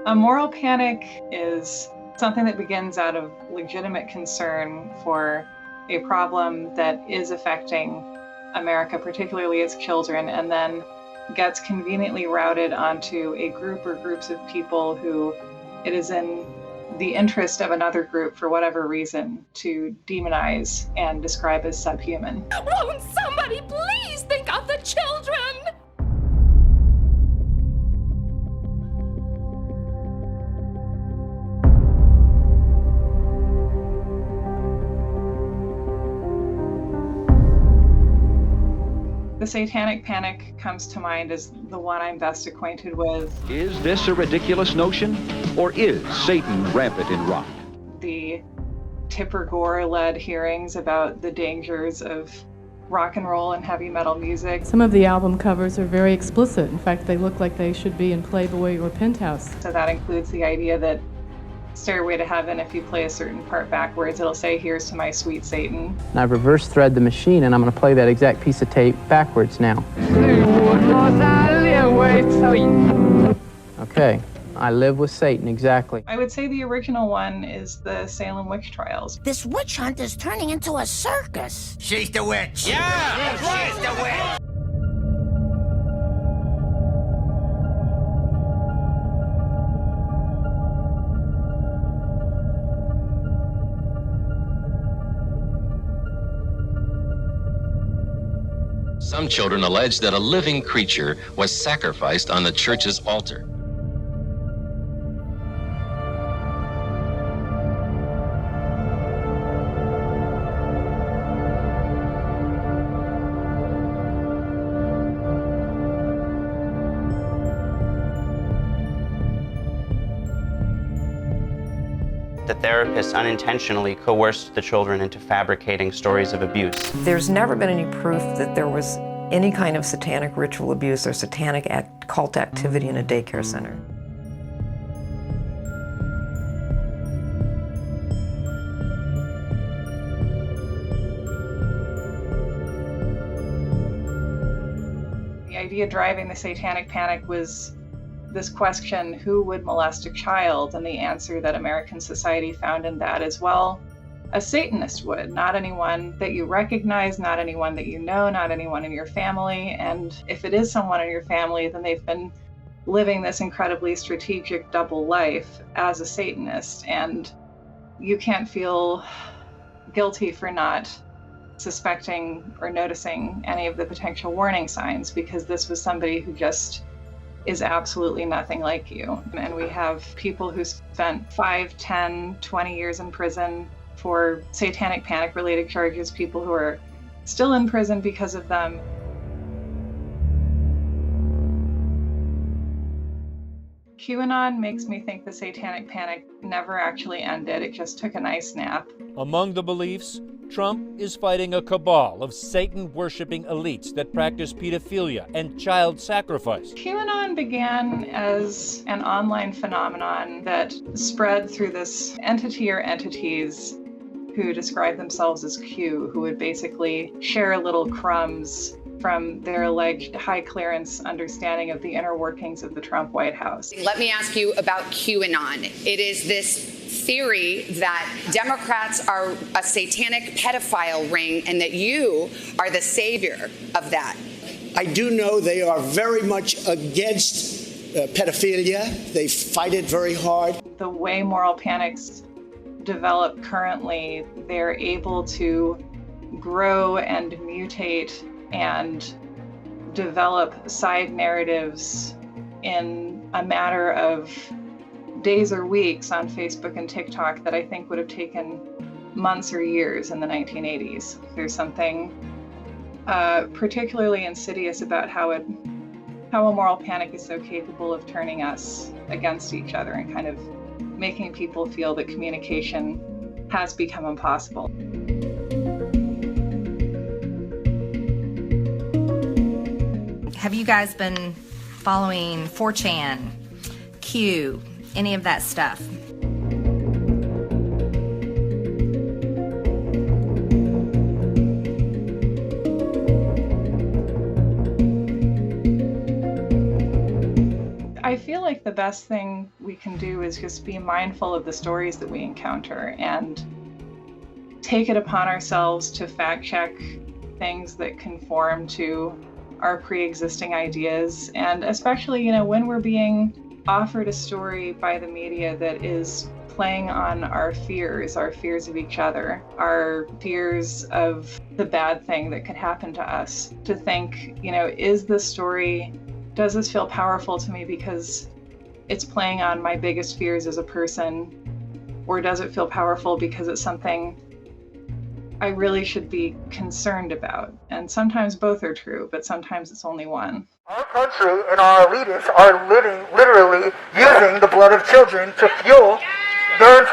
A moral panic is something that begins out of legitimate concern for a problem that is affecting America, particularly its children, and then gets conveniently routed onto a group or groups of people who it is in the interest of another group, for whatever reason, to demonize and describe as subhuman. Won't somebody please think of the children? The Satanic Panic comes to mind as the one I'm best acquainted with. Is this a ridiculous notion, or is Satan rampant in rock? The Tipper Gore-led hearings about the dangers of rock and roll and heavy metal music. Some of the album covers are very explicit. In fact, they look like they should be in Playboy or Penthouse. So that includes the idea that Stairway to Heaven, if you play a certain part backwards, it'll say, "Here's to my sweet Satan." And I've reverse thread the machine, and I'm going to play that exact piece of tape backwards now. Okay, I live with Satan, exactly. I would say the original one is the Salem witch trials. This witch hunt is turning into a circus. She's the witch. Yeah, that's right. She's the witch. Some children allege that a living creature was sacrificed on the church's altar. The therapist unintentionally coerced the children into fabricating stories of abuse. There's never been any proof that there was any kind of satanic ritual abuse or satanic cult activity in a daycare center. The idea driving the Satanic Panic was this question, who would molest a child? And the answer that American society found in that is, well, a Satanist would. Not anyone that you recognize, not anyone that you know, not anyone in your family. And if it is someone in your family, then they've been living this incredibly strategic double life as a Satanist. And you can't feel guilty for not suspecting or noticing any of the potential warning signs, because this was somebody who just is absolutely nothing like you. And we have people who spent 5, 10, 20 years in prison for Satanic Panic related charges, people who are still in prison because of them. QAnon makes me think the Satanic Panic never actually ended. It just took a nice nap. Among the beliefs, Trump is fighting a cabal of Satan-worshipping elites that practice pedophilia and child sacrifice. QAnon began as an online phenomenon that spread through this entity or entities who describe themselves as Q, who would basically share little crumbs from their alleged high clearance understanding of the inner workings of the Trump White House. Let me ask you about QAnon. It is this theory that Democrats are a satanic pedophile ring and that you are the savior of that. I do know they are very much against pedophilia. They fight it very hard. The way moral panics develop currently, they're able to grow and mutate and develop side narratives in a matter of days or weeks on Facebook and TikTok that I think would have taken months or years in the 1980s. There's something particularly insidious about how a moral panic is so capable of turning us against each other and kind of making people feel that communication has become impossible. Have you guys been following 4chan, Q, any of that stuff? I I feel like the best thing we can do is just be mindful of the stories that we encounter and take it upon ourselves to fact check things that conform to our pre-existing ideas. And especially, when we're being offered a story by the media that is playing on our fears of each other, our fears of the bad thing that could happen to us, to think, is this story, does this feel powerful to me because it's playing on my biggest fears as a person, or does it feel powerful because it's something I really should be concerned about? And sometimes both are true, but sometimes it's only one. Our country and our elitists are literally using the blood of children to fuel their